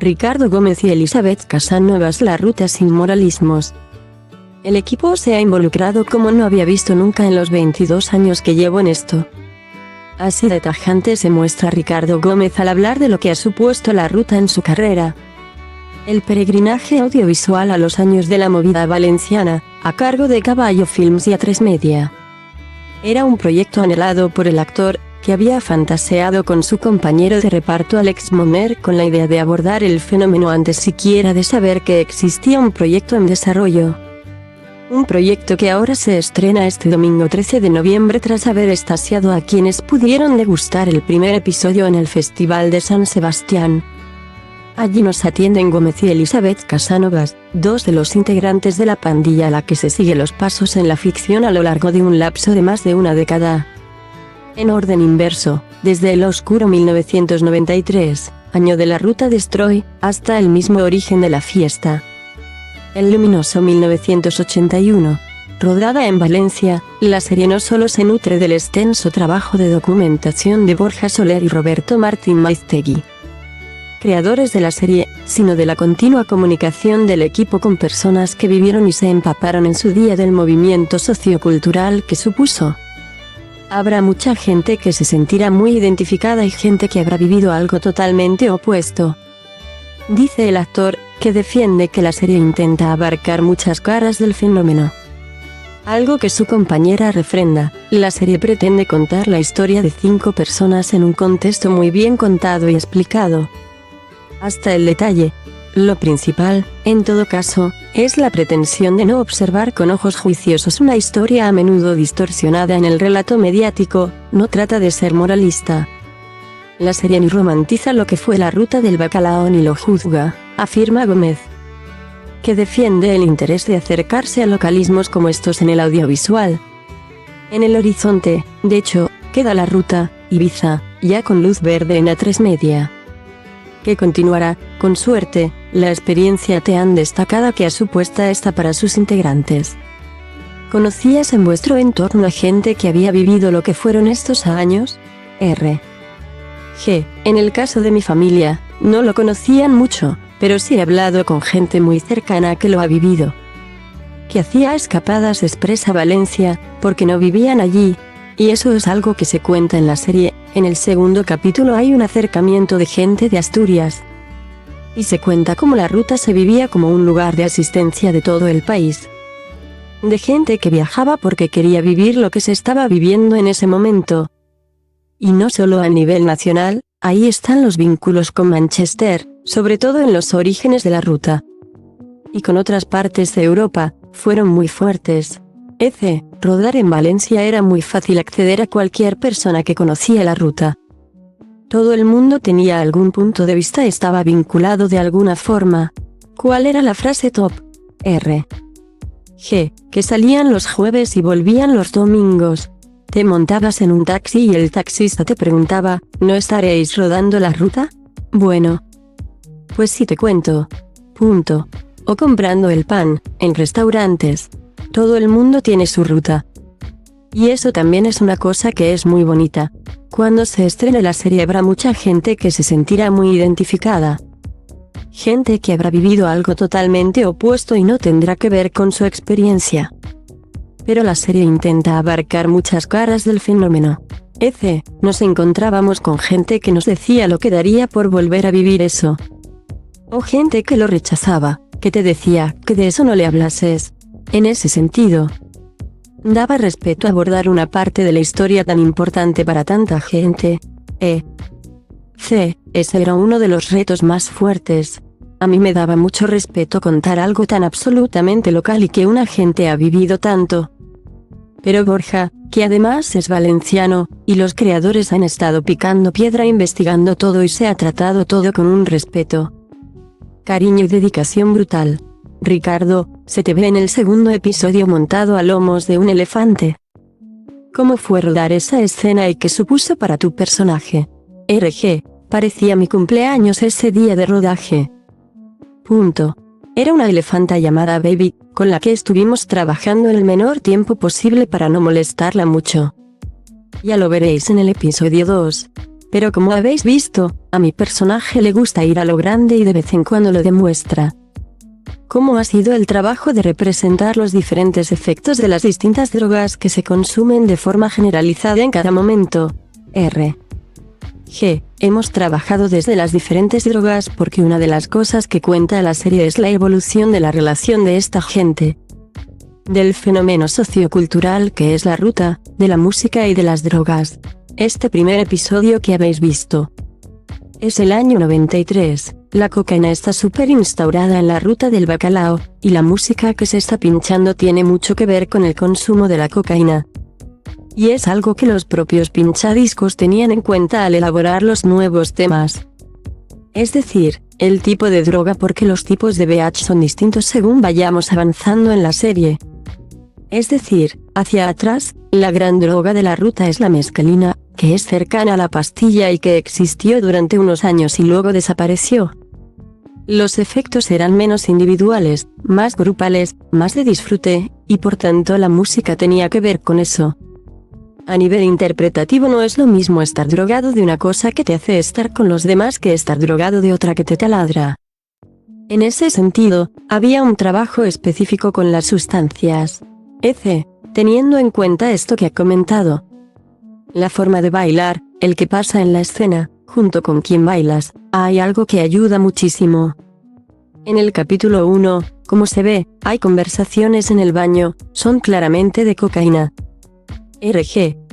Ricardo Gómez y Elizabeth Casanovas. La ruta sin moralismos. El equipo se ha involucrado como no había visto nunca en los 22 años que llevo en esto. Así de tajante se muestra Ricardo Gómez al hablar de lo que ha supuesto la ruta en su carrera. El peregrinaje audiovisual a los años de la movida valenciana, a cargo de Caballo Films y A3 Media. Era un proyecto anhelado por el actor, que había fantaseado con su compañero de reparto Alex Moner con la idea de abordar el fenómeno antes siquiera de saber que existía un proyecto en desarrollo. Un proyecto que ahora se estrena este domingo 13 de noviembre tras haber extasiado a quienes pudieron degustar el primer episodio en el Festival de San Sebastián. Allí nos atienden Gómez y Elizabeth Casanovas, dos de los integrantes de la pandilla a la que se sigue los pasos en la ficción a lo largo de un lapso de más de una década. En orden inverso, desde el oscuro 1993, año de la ruta Destroy, hasta el mismo origen de la fiesta. El luminoso 1981. Rodada en Valencia, la serie no solo se nutre del extenso trabajo de documentación de Borja Soler y Roberto Martín Maiztegui, creadores de la serie, sino de la continua comunicación del equipo con personas que vivieron y se empaparon en su día del movimiento sociocultural que supuso. Habrá mucha gente que se sentirá muy identificada y gente que habrá vivido algo totalmente opuesto. Dice el actor, que defiende que la serie intenta abarcar muchas caras del fenómeno. Algo que su compañera refrenda, la serie pretende contar la historia de 5 personas en un contexto muy bien contado y explicado. Hasta el detalle. Lo principal, en todo caso, es la pretensión de no observar con ojos juiciosos una historia a menudo distorsionada en el relato mediático, no trata de ser moralista. La serie ni romantiza lo que fue la ruta del bacalao ni lo juzga, afirma Gómez, que defiende el interés de acercarse a localismos como estos en el audiovisual. En el horizonte, de hecho, queda la ruta Ibiza, ya con luz verde en A3 Media, que continuará, con suerte, la experiencia tan destacada que ha supuesta esta para sus integrantes. ¿Conocías en vuestro entorno a gente que había vivido lo que fueron estos años? En el caso de mi familia, no lo conocían mucho, pero sí he hablado con gente muy cercana que lo ha vivido. Que hacía escapadas express a Valencia, porque no vivían allí, y eso es algo que se cuenta en la serie. En el segundo capítulo hay un acercamiento de gente de Asturias. Y se cuenta cómo la ruta se vivía como un lugar de asistencia de todo el país. De gente que viajaba porque quería vivir lo que se estaba viviendo en ese momento. Y no solo a nivel nacional, ahí están los vínculos con Manchester, sobre todo en los orígenes de la ruta. Y con otras partes de Europa, fueron muy fuertes. Rodar en Valencia era muy fácil acceder a cualquier persona que conocía la ruta. Todo el mundo tenía algún punto de vista, estaba vinculado de alguna forma. ¿Cuál era la frase top? Que salían los jueves y volvían los domingos. Te montabas en un taxi y el taxista te preguntaba, ¿no estaréis rodando la ruta? Bueno, pues sí te cuento. O comprando el pan, en restaurantes. Todo el mundo tiene su ruta. Y eso también es una cosa que es muy bonita. Cuando se estrene la serie habrá mucha gente que se sentirá muy identificada. Gente que habrá vivido algo totalmente opuesto y no tendrá que ver con su experiencia. Pero la serie intenta abarcar muchas caras del fenómeno. Nos encontrábamos con gente que nos decía lo que daría por volver a vivir eso. O gente que lo rechazaba, que te decía que de eso no le hablases. En ese sentido, daba respeto a abordar una parte de la historia tan importante para tanta gente. Ese era uno de los retos más fuertes. A mí me daba mucho respeto contar algo tan absolutamente local y que una gente ha vivido tanto. Pero Borja, que además es valenciano, y los creadores han estado picando piedra investigando todo y se ha tratado todo con un respeto, cariño y dedicación brutal. Ricardo, se te ve en el segundo episodio montado a lomos de un elefante. ¿Cómo fue rodar esa escena y qué supuso para tu personaje? Parecía mi cumpleaños ese día de rodaje. Era una elefanta llamada Baby, con la que estuvimos trabajando en el menor tiempo posible para no molestarla mucho. Ya lo veréis en el episodio 2. Pero como habéis visto, a mi personaje le gusta ir a lo grande y de vez en cuando lo demuestra. ¿Cómo ha sido el trabajo de representar los diferentes efectos de las distintas drogas que se consumen de forma generalizada en cada momento? Hemos trabajado desde las diferentes drogas porque una de las cosas que cuenta la serie es la evolución de la relación de esta gente. Del fenómeno sociocultural que es la ruta, de la música y de las drogas. Este primer episodio que habéis visto es el año 93, la cocaína está súper instaurada en la ruta del bacalao, y la música que se está pinchando tiene mucho que ver con el consumo de la cocaína. Y es algo que los propios pinchadiscos tenían en cuenta al elaborar los nuevos temas. Es decir, el tipo de droga porque los tipos de BH son distintos según vayamos avanzando en la serie. Es decir, hacia atrás, la gran droga de la ruta es la mescalina, que es cercana a la pastilla y que existió durante unos años y luego desapareció. Los efectos eran menos individuales, más grupales, más de disfrute, y por tanto la música tenía que ver con eso. A nivel interpretativo no es lo mismo estar drogado de una cosa que te hace estar con los demás que estar drogado de otra que te taladra. En ese sentido, había un trabajo específico con las sustancias. Teniendo en cuenta esto que ha comentado. La forma de bailar, el que pasa en la escena, junto con quien bailas, hay algo que ayuda muchísimo. En el capítulo 1, como se ve, hay conversaciones en el baño, son claramente de cocaína.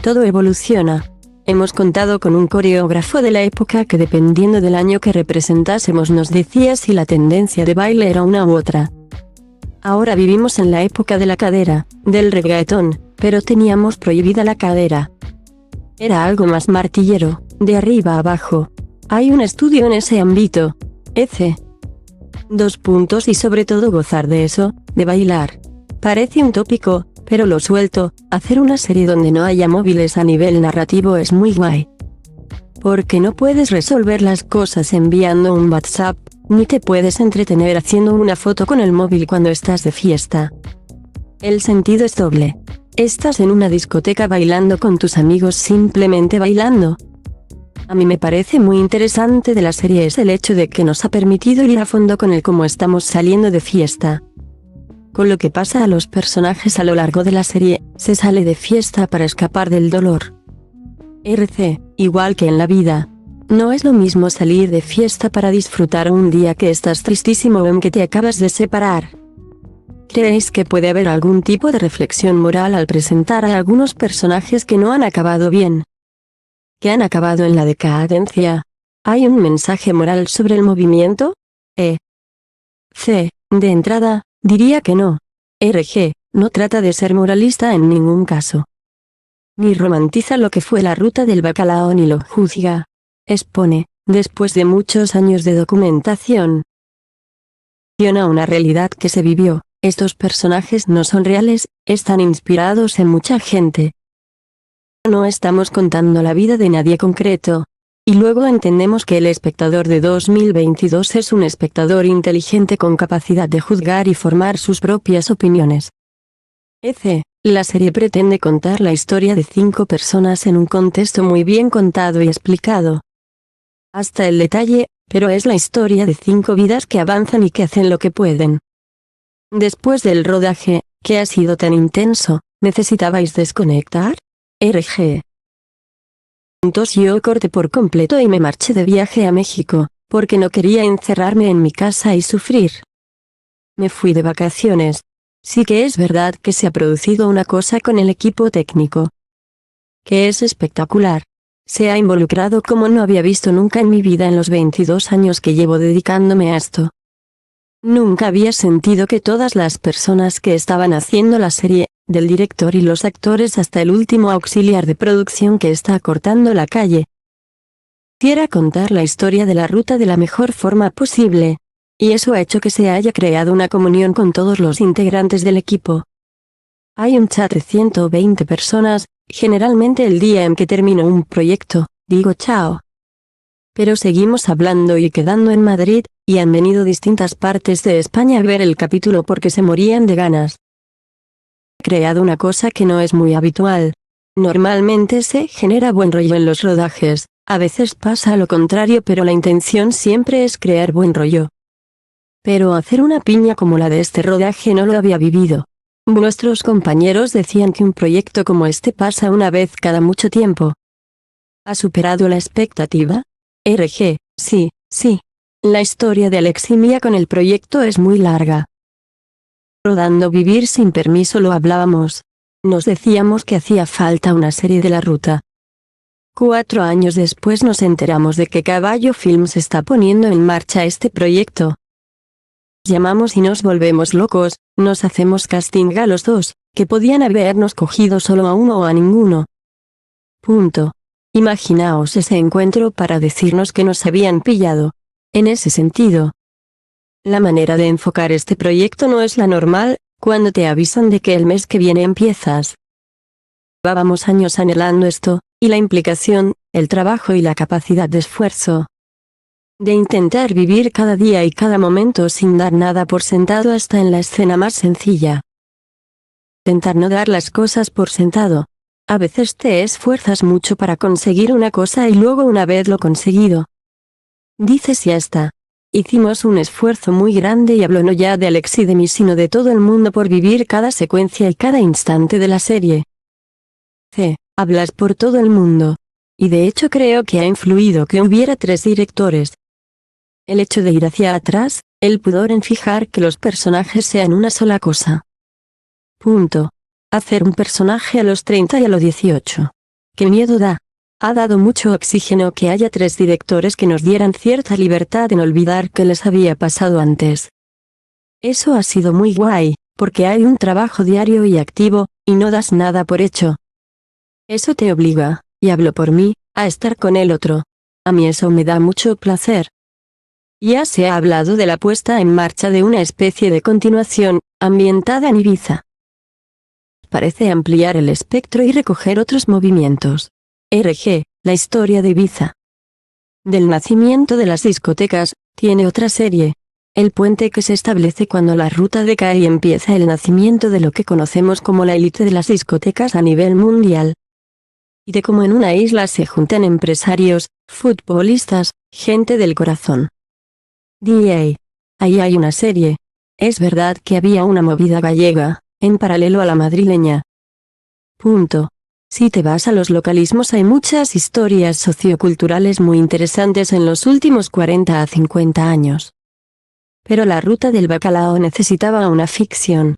Todo evoluciona. Hemos contado con un coreógrafo de la época que dependiendo del año que representásemos nos decía si la tendencia de baile era una u otra. Ahora vivimos en la época de la cadera, del reggaetón, pero teníamos prohibida la cadera. Era algo más martillero, de arriba a abajo. Hay un estudio en ese ámbito. Y sobre todo gozar de eso, de bailar. Parece un tópico, pero lo suelto, hacer una serie donde no haya móviles a nivel narrativo es muy guay. Porque no puedes resolver las cosas enviando un WhatsApp, ni te puedes entretener haciendo una foto con el móvil cuando estás de fiesta. El sentido es doble. Estás en una discoteca bailando con tus amigos simplemente bailando. A mí me parece muy interesante de la serie es el hecho de que nos ha permitido ir a fondo con el cómo estamos saliendo de fiesta. Con lo que pasa a los personajes a lo largo de la serie, se sale de fiesta para escapar del dolor. Igual que en la vida. No es lo mismo salir de fiesta para disfrutar un día que estás tristísimo o en que te acabas de separar. ¿Creéis que puede haber algún tipo de reflexión moral al presentar a algunos personajes que no han acabado bien? ¿Que han acabado en la decadencia? ¿Hay un mensaje moral sobre el movimiento? De entrada, diría que no. No trata de ser moralista en ningún caso. Ni romantiza lo que fue la ruta del bacalao ni lo juzga. Expone, después de muchos años de documentación, una realidad que se vivió. Estos personajes no son reales, están inspirados en mucha gente. No estamos contando la vida de nadie concreto. Y luego entendemos que el espectador de 2022 es un espectador inteligente con capacidad de juzgar y formar sus propias opiniones. La serie pretende contar la historia de 5 personas en un contexto muy bien contado y explicado. Hasta el detalle, pero es la historia de 5 vidas que avanzan y que hacen lo que pueden. Después del rodaje, que ha sido tan intenso, ¿necesitabais desconectar? Yo corté por completo y me marché de viaje a México, porque no quería encerrarme en mi casa y sufrir. Me fui de vacaciones. Sí que es verdad que se ha producido una cosa con el equipo técnico, que es espectacular. Se ha involucrado como no había visto nunca en mi vida en los 22 años que llevo dedicándome a esto. Nunca había sentido que todas las personas que estaban haciendo la serie, del director y los actores hasta el último auxiliar de producción que está cortando la calle, quiera contar la historia de la ruta de la mejor forma posible. Y eso ha hecho que se haya creado una comunión con todos los integrantes del equipo. Hay un chat de 120 personas, generalmente el día en que termino un proyecto, digo chao. Pero seguimos hablando y quedando en Madrid, y han venido distintas partes de España a ver el capítulo porque se morían de ganas. He creado una cosa que no es muy habitual. Normalmente se genera buen rollo en los rodajes, A veces pasa lo contrario, pero la intención siempre es crear buen rollo. Pero hacer una piña como la de este rodaje no lo había vivido. Nuestros compañeros decían que un proyecto como este pasa una vez cada mucho tiempo. ¿Ha superado la expectativa? RG, sí, sí. La historia de Alex y Mía con el proyecto es muy larga. Rodando Vivir sin permiso lo hablábamos. Nos decíamos que hacía falta una serie de la ruta. 4 años después nos enteramos de que Caballo Films está poniendo en marcha este proyecto. Llamamos y nos volvemos locos, nos hacemos casting a los dos, que podían habernos cogido solo a uno o a ninguno. Punto. Imaginaos ese encuentro para decirnos que nos habían pillado. En ese sentido, la manera de enfocar este proyecto no es la normal, cuando te avisan de que el mes que viene empiezas. Llevábamos años anhelando esto, y la implicación, el trabajo y la capacidad de esfuerzo. De intentar vivir cada día y cada momento sin dar nada por sentado hasta en la escena más sencilla. Intentar no dar las cosas por sentado. A veces te esfuerzas mucho para conseguir una cosa y luego una vez lo conseguido, dices ya está. Hicimos un esfuerzo muy grande y hablo no ya de Alex y de mí sino de todo el mundo por vivir cada secuencia y cada instante de la serie. Hablas por todo el mundo. Y de hecho creo que ha influido que hubiera 3 directores. El hecho de ir hacia atrás, el pudor en fijar que los personajes sean una sola cosa. Punto. Hacer un personaje a los 30 y a los 18. ¿Qué miedo da? Ha dado mucho oxígeno que haya 3 directores que nos dieran cierta libertad en olvidar que les había pasado antes. Eso ha sido muy guay, porque hay un trabajo diario y activo, y no das nada por hecho. Eso te obliga, y hablo por mí, a estar con el otro. A mí eso me da mucho placer. Ya se ha hablado de la puesta en marcha de una especie de continuación, ambientada en Ibiza. Parece ampliar el espectro y recoger otros movimientos. RG, la historia de Ibiza. Del nacimiento de las discotecas, tiene otra serie. El puente que se establece cuando la ruta decae y empieza el nacimiento de lo que conocemos como la élite de las discotecas a nivel mundial. Y de cómo en una isla se juntan empresarios, futbolistas, gente del corazón. DA. Ahí hay una serie. Es verdad que había una movida gallega, en paralelo a la madrileña. Punto. Si te vas a los localismos hay muchas historias socioculturales muy interesantes en los últimos 40 a 50 años. Pero la ruta del bacalao necesitaba una ficción.